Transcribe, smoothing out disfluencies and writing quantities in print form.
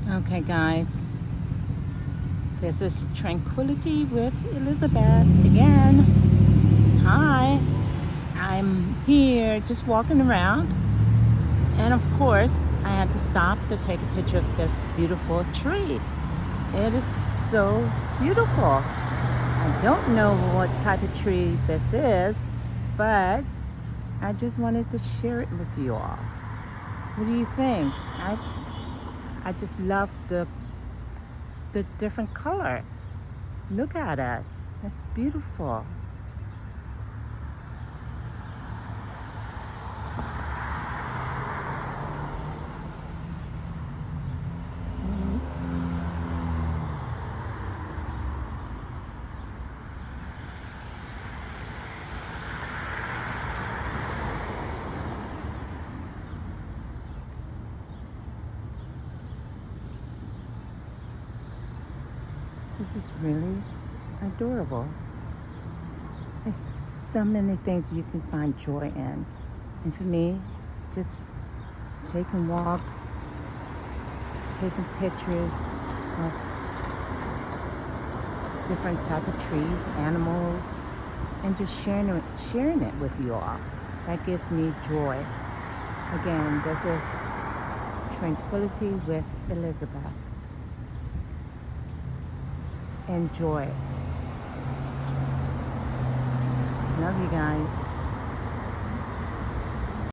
Okay, guys, this is Tranquility with Elizabeth again. Hi, I'm here just walking around, and of course, I had to stop to take a picture of this beautiful tree. It is so beautiful. I don't know what type of tree this is, but I just wanted to share it with you all. What do you think? I just love the different color. Look at it. It's beautiful. Mhm. This is really adorable. There's so many things you can find joy in. And for me, just taking walks, taking pictures of different type of trees, animals, and just sharing it with you all. That gives me joy. Again, this is Tranquility with Elizabeth. Enjoy. Love you guys.